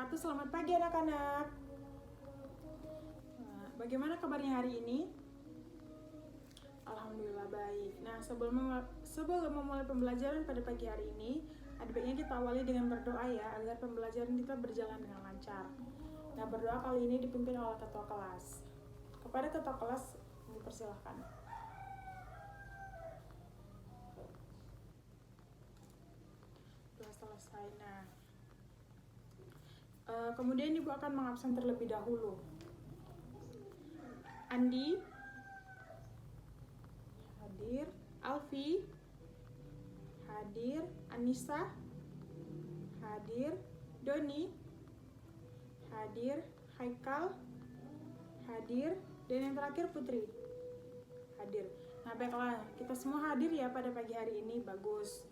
wabarakatuh. Selamat pagi anak-anak. Bagaimana kabarnya hari ini? Alhamdulillah baik. Nah, sebelum memulai pembelajaran pada pagi hari ini, ada baiknya kita awali dengan berdoa ya, agar pembelajaran kita berjalan dengan lancar. Nah, berdoa kali ini dipimpin oleh ketua kelas. Kepada ketua kelas, dipersilahkan. Sudah selesai. Nah, kemudian Ibu akan mengabsen terlebih dahulu. Andi hadir, Alfi hadir, Anissa hadir, Doni hadir, Haikal hadir, dan yang terakhir Putri hadir. Nah, baiklah, kita semua hadir ya pada pagi hari ini, bagus.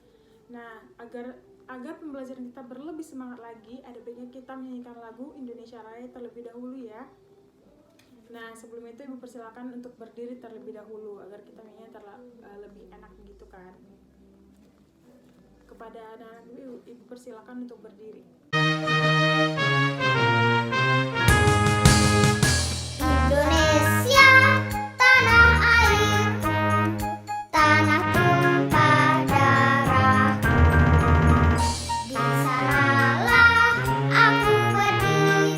Nah, agar pembelajaran kita berlebih semangat lagi, ada baiknya kita menyanyikan lagu Indonesia Raya terlebih dahulu ya. Nah, sebelum itu Ibu persilakan untuk berdiri terlebih dahulu agar kita nyanyi lebih enak begitu kan. Kepada anak-anak Ibu persilakan untuk berdiri. Indonesia, tanah airku, tanah tumpah darahku. Di sanalah aku berdiri,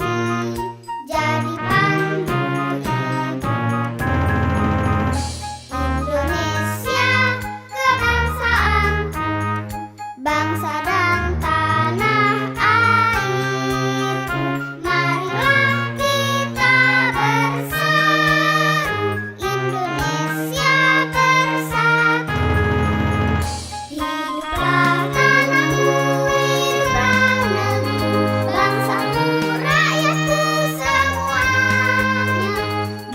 jadi pandu ibuku. Indonesia, kebangsaanku, bangsa dan tanah airku. Marilah kita berseru, Indonesia bersatu. Hiduplah tanahku, hiduplah negeriku, bangsaku, rakyatku semuanya.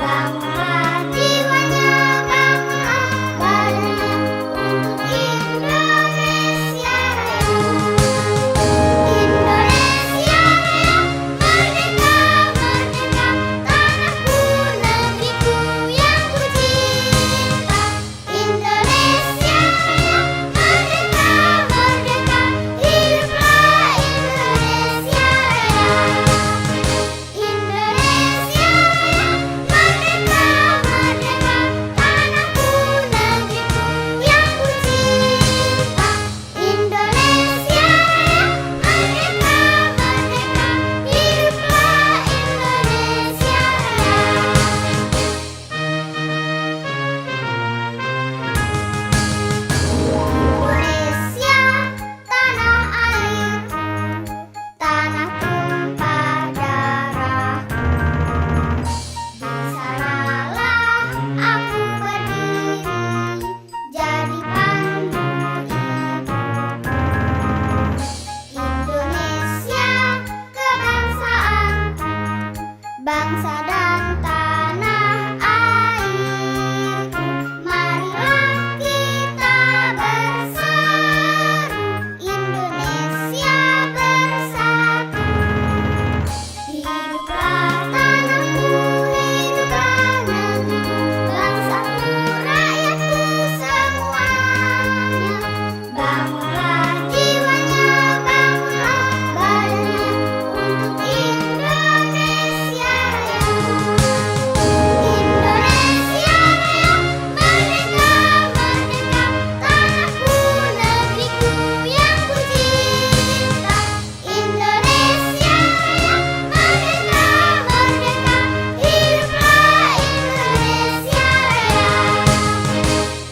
Bangunlah jiwanya, bangunlah badannya untuk Indonesia Raya. Indonesia Raya, merdeka, merdeka, tanahku, negeriku yang ku cinta. Indonesia Raya, merdeka, merdeka, hiduplah Indonesia Raya. Indonesia Raya, merdeka, merdeka, tanahku, negeriku yang ku cinta. Indonesia Raya, merdeka, merdeka, hiduplah Indonesia Raya. Indonesia, tanah airku, tanah tumpah darahku. Di sanalah aku berdiri, jadi pandu ibuku. Indonesia, kebangsaanku, bangsa dan tanah airku. Marilah kita berseru, Indonesia bersatu. Hiduplah tanahku, hiduplah negeriku, bangsaku, rakyatku semuanya. Bangunlah jiwanya, bangunlah badannya untuk Indonesia Raya. Indonesia Raya, merdeka, merdeka, tanahku, negeriku yang ku cinta. Indonesia Raya, merdeka, merdeka, hiduplah Indonesia Raya.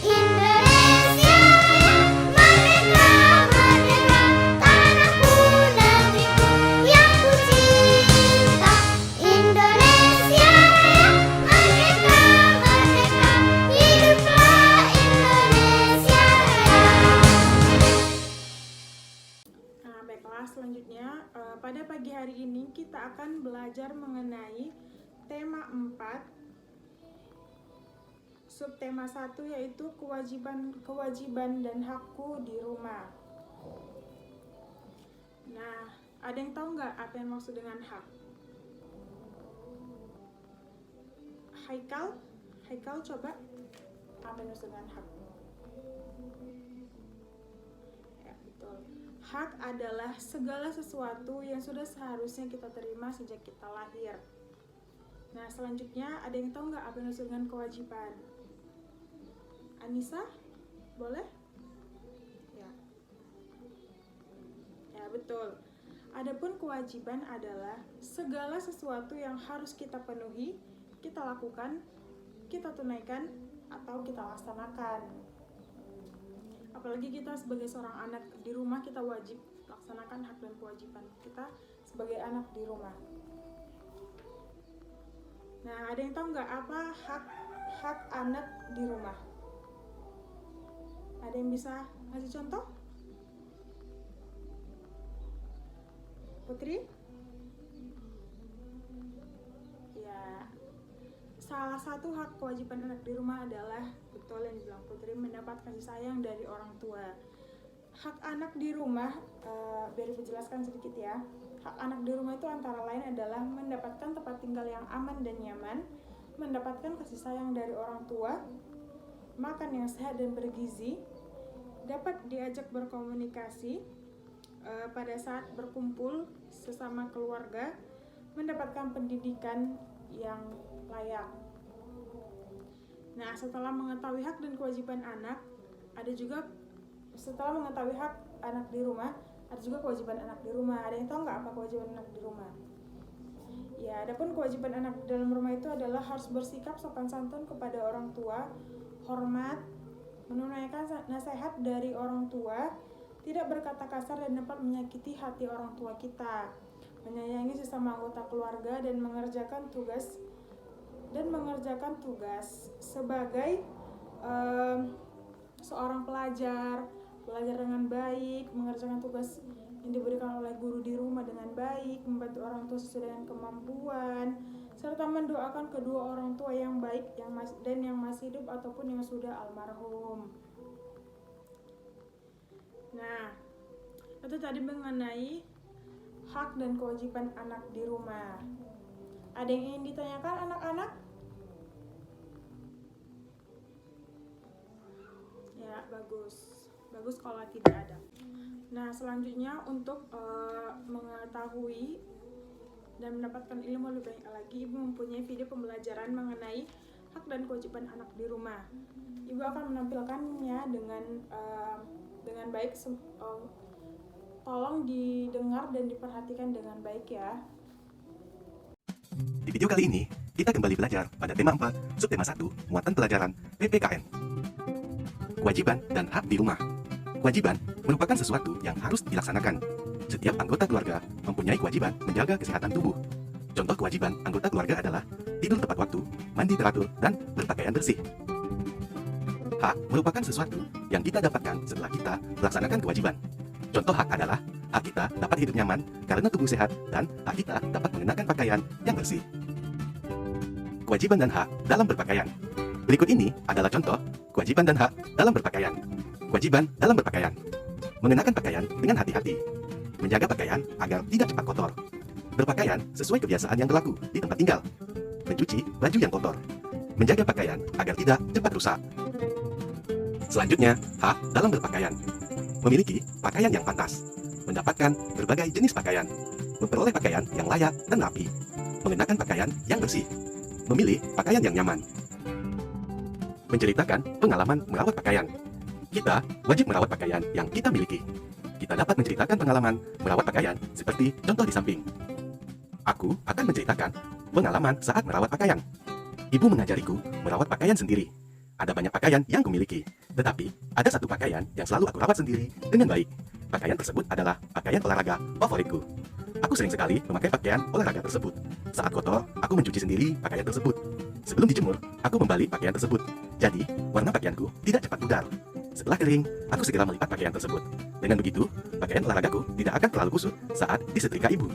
Indonesia Raya, merdeka, merdeka, tanahku, negeriku yang ku cinta. Indonesia Raya, merdeka, merdeka, hiduplah Indonesia Raya. Nah, baiklah, selanjutnya pada pagi hari ini kita akan belajar mengenai tema 4, subtema 1 yaitu kewajiban dan hakku di rumah. Nah, ada yang tahu nggak apa yang maksud dengan hak? Haikal coba, apa yang maksud dengan hak? Ya, betul. Hak adalah segala sesuatu yang sudah seharusnya kita terima sejak kita lahir. Nah, selanjutnya ada yang tahu nggak apa yang dimaksud dengan kewajiban? Anissa, boleh? Ya. Ya, betul. Adapun kewajiban adalah segala sesuatu yang harus kita penuhi, kita lakukan, kita tunaikan, atau kita laksanakan. Apalagi kita sebagai seorang anak di rumah, kita wajib laksanakan hak dan kewajiban kita sebagai anak di rumah. Nah, ada yang tahu nggak apa hak anak di rumah? Ada yang bisa ngasih contoh? Putri? Ya, salah satu hak kewajiban anak di rumah adalah, betul yang dibilang Putri, mendapat kasih sayang dari orang tua. Hak anak di rumah, biar Ibu jelaskan sedikit ya. Hak anak di rumah itu antara lain adalah mendapatkan tempat tinggal yang aman dan nyaman, mendapatkan kasih sayang dari orang tua, makan yang sehat dan bergizi, dapat diajak berkomunikasi pada saat berkumpul sesama keluarga, mendapatkan pendidikan yang layak. Nah, setelah mengetahui hak dan kewajiban anak, setelah mengetahui hak anak di rumah, ada juga kewajiban anak di rumah. Ada yang tahu nggak apa kewajiban anak di rumah? Ya, adapun kewajiban anak dalam rumah itu adalah harus bersikap sopan santun kepada orang tua, hormat, menunaikan nasihat dari orang tua, tidak berkata kasar dan dapat menyakiti hati orang tua kita, menyayangi sesama anggota keluarga dan mengerjakan tugas sebagai seorang pelajar, belajar dengan baik, mengerjakan tugas yang diberikan oleh guru di rumah dengan baik, membantu orang tua sesuai dengan kemampuan, serta mendoakan kedua orang tua yang baik yang masih hidup ataupun yang sudah almarhum. Nah, itu tadi mengenai hak dan kewajiban anak di rumah. Ada yang ingin ditanyakan anak-anak? Ya, bagus kalau tidak ada. Nah, selanjutnya untuk mengetahui dan mendapatkan ilmu lebih banyak lagi, Ibu mempunyai video pembelajaran mengenai hak dan kewajiban anak di rumah. Ibu akan menampilkannya dengan baik. Tolong didengar dan diperhatikan dengan baik ya. Di video kali ini, kita kembali belajar pada tema 4, subtema 1, muatan pelajaran PPKN. Kewajiban dan hak di rumah. Kewajiban merupakan sesuatu yang harus dilaksanakan. Setiap anggota keluarga mempunyai kewajiban menjaga kesehatan tubuh. Contoh kewajiban anggota keluarga adalah tidur tepat waktu, mandi teratur, dan berpakaian bersih. Hak merupakan sesuatu yang kita dapatkan setelah kita melaksanakan kewajiban. Contoh hak adalah hak kita dapat hidup nyaman karena tubuh sehat dan hak kita dapat mengenakan pakaian yang bersih. Kewajiban dan hak dalam berpakaian. Berikut ini adalah contoh kewajiban dan hak dalam berpakaian. Kewajiban dalam berpakaian. Mengenakan pakaian dengan hati-hati. Menjaga pakaian agar tidak cepat kotor. Berpakaian sesuai kebiasaan yang berlaku di tempat tinggal. Mencuci baju yang kotor. Menjaga pakaian agar tidak cepat rusak. Selanjutnya, hak dalam berpakaian. Memiliki pakaian yang pantas. Mendapatkan berbagai jenis pakaian. Memperoleh pakaian yang layak dan rapi. Mengenakan pakaian yang bersih. Memilih pakaian yang nyaman. Menceritakan pengalaman merawat pakaian. Kita wajib merawat pakaian yang kita miliki. Kita dapat menceritakan pengalaman merawat pakaian seperti contoh di samping. Aku akan menceritakan pengalaman saat merawat pakaian. Ibu mengajariku merawat pakaian sendiri. Ada banyak pakaian yang kumiliki, tetapi ada satu pakaian yang selalu aku rawat sendiri dengan baik. Pakaian tersebut adalah pakaian olahraga favoritku. Aku sering sekali memakai pakaian olahraga tersebut. Saat kotor, aku mencuci sendiri pakaian tersebut. Sebelum dijemur, aku membalik pakaian tersebut. Jadi, warna pakaianku tidak cepat pudar. Setelah kering, aku segera melipat pakaian tersebut. Dengan begitu, pakaian olahragaku tidak akan terlalu kusut saat disetrika ibu.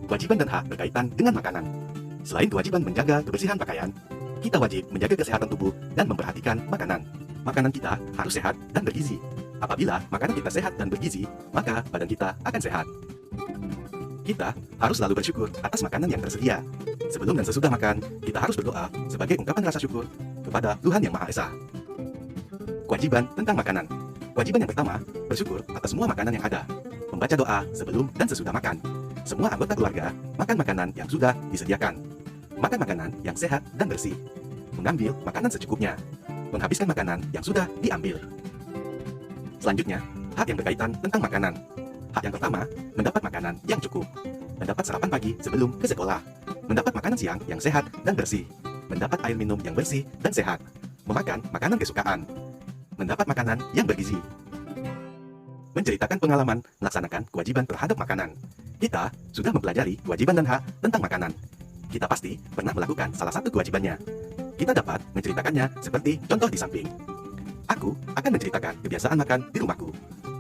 Kewajiban dan hak berkaitan dengan makanan. Selain kewajiban menjaga kebersihan pakaian, kita wajib menjaga kesehatan tubuh dan memperhatikan makanan. Makanan kita harus sehat dan bergizi. Apabila makanan kita sehat dan bergizi, maka badan kita akan sehat. Kita harus selalu bersyukur atas makanan yang tersedia. Sebelum dan sesudah makan, kita harus berdoa sebagai ungkapan rasa syukur kepada Tuhan Yang Maha Esa. Kewajiban tentang makanan. Kewajiban yang pertama, bersyukur atas semua makanan yang ada. Membaca doa sebelum dan sesudah makan. Semua anggota keluarga makan makanan yang sudah disediakan. Makan makanan yang sehat dan bersih. Mengambil makanan secukupnya. Menghabiskan makanan yang sudah diambil. Selanjutnya, hak yang berkaitan tentang makanan. Hak yang pertama, mendapat makanan yang cukup. Mendapat sarapan pagi sebelum ke sekolah. Mendapat makanan siang yang sehat dan bersih. Mendapat air minum yang bersih dan sehat. Memakan makanan kesukaan. Mendapat makanan yang bergizi. Menceritakan pengalaman melaksanakan kewajiban terhadap makanan. Kita sudah mempelajari kewajiban dan hak tentang makanan. Kita pasti pernah melakukan salah satu kewajibannya. Kita dapat menceritakannya seperti contoh di samping. Aku akan menceritakan kebiasaan makan di rumahku.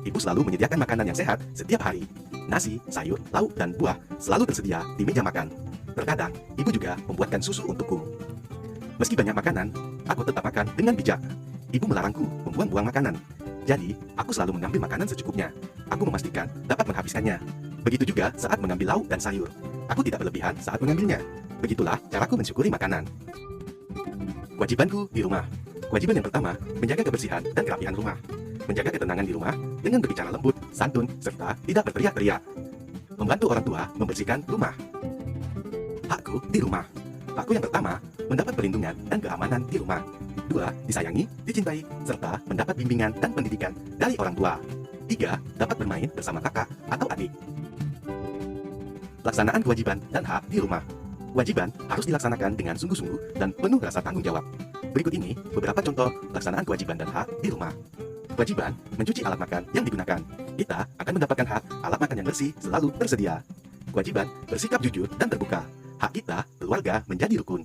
Ibu selalu menyediakan makanan yang sehat setiap hari. Nasi, sayur, lauk, dan buah selalu tersedia di meja makan. Terkadang, ibu juga membuatkan susu untukku. Meski banyak makanan, aku tetap makan dengan bijak. Ibu melarangku membuang-buang makanan. Jadi, aku selalu mengambil makanan secukupnya. Aku memastikan dapat menghabiskannya. Begitu juga saat mengambil lauk dan sayur. Aku tidak berlebihan saat mengambilnya. Begitulah caraku mensyukuri makanan. Kewajibanku di rumah. Kewajiban yang pertama, menjaga kebersihan dan kerapihan rumah. Menjaga ketenangan di rumah dengan berbicara lembut, santun, serta tidak berteriak-teriak. Membantu orang tua membersihkan rumah. Hakku di rumah. Hakku yang pertama, mendapat perlindungan dan keamanan di rumah. 2. Disayangi, dicintai, serta mendapat bimbingan dan pendidikan dari orang tua. 3. Dapat bermain bersama kakak atau adik. Laksanaan kewajiban dan hak di rumah. Kewajiban harus dilaksanakan dengan sungguh-sungguh dan penuh rasa tanggung jawab. Berikut ini beberapa contoh laksanaan kewajiban dan hak di rumah. Kewajiban mencuci alat makan yang digunakan. Kita akan mendapatkan hak alat makan yang bersih selalu tersedia. Kewajiban bersikap jujur dan terbuka. Hak kita, keluarga, menjadi rukun.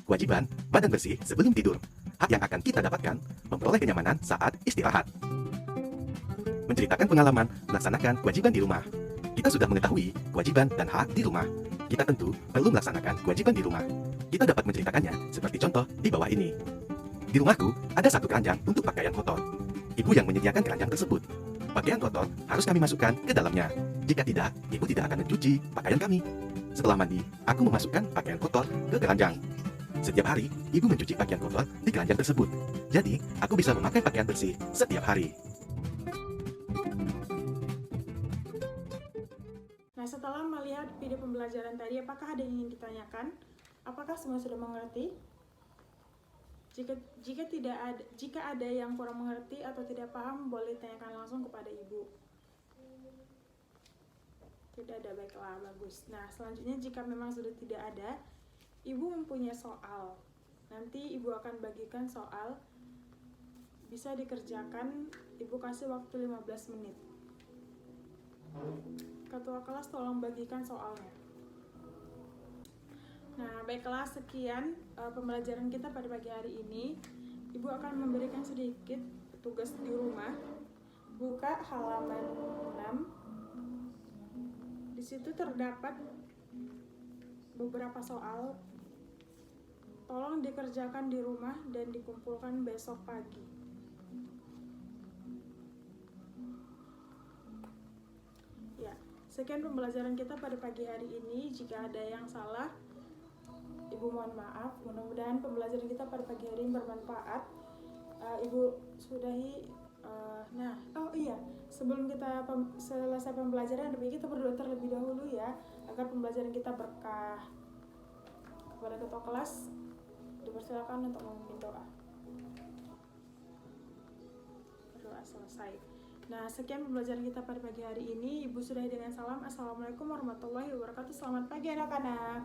Kewajiban badan bersih sebelum tidur. Hak yang akan kita dapatkan, memperoleh kenyamanan saat istirahat. Menceritakan pengalaman melaksanakan kewajiban di rumah. Kita sudah mengetahui kewajiban dan hak di rumah. Kita tentu perlu melaksanakan kewajiban di rumah. Kita dapat menceritakannya seperti contoh di bawah ini. Di rumahku ada satu keranjang untuk pakaian kotor. Ibu yang menyediakan keranjang tersebut. Pakaian kotor harus kami masukkan ke dalamnya. Jika tidak, ibu tidak akan mencuci pakaian kami. Setelah mandi, aku memasukkan pakaian kotor ke keranjang. Setiap hari, ibu mencuci pakaian kotor di keranjang tersebut. Jadi, aku bisa memakai pakaian bersih setiap hari. Nah, setelah melihat video pembelajaran tadi, apakah ada yang ingin ditanyakan? Apakah semua sudah mengerti? Jika ada yang kurang mengerti atau tidak paham, boleh tanyakan langsung kepada ibu. Tidak ada, baiklah, bagus. Nah, selanjutnya jika memang sudah tidak ada, ibu mempunyai soal. Nanti ibu akan bagikan soal. Bisa dikerjakan, ibu kasih waktu 15 menit. Ketua kelas tolong bagikan soalnya. Nah, baiklah, sekian pembelajaran kita pada pagi hari ini. Ibu akan memberikan sedikit tugas di rumah. Buka halaman 6. Di situ terdapat beberapa soal. Tolong dikerjakan di rumah dan dikumpulkan besok pagi. Ya, sekian pembelajaran kita pada pagi hari ini. Jika ada yang salah, Ibu mohon maaf. Mudah-mudahan pembelajaran kita pada pagi hari ini bermanfaat. Ibu sudahi. Sebelum kita selesai pembelajaran, kita berdoa terlebih dahulu ya, agar pembelajaran kita berkah. Kepada ketua kelas, dipersilakan untuk memimpin doa. Berdoa selesai. Nah, sekian pembelajaran kita pada pagi hari ini. Ibu sudahi dengan salam. Assalamualaikum warahmatullahi wabarakatuh. Selamat pagi anak-anak.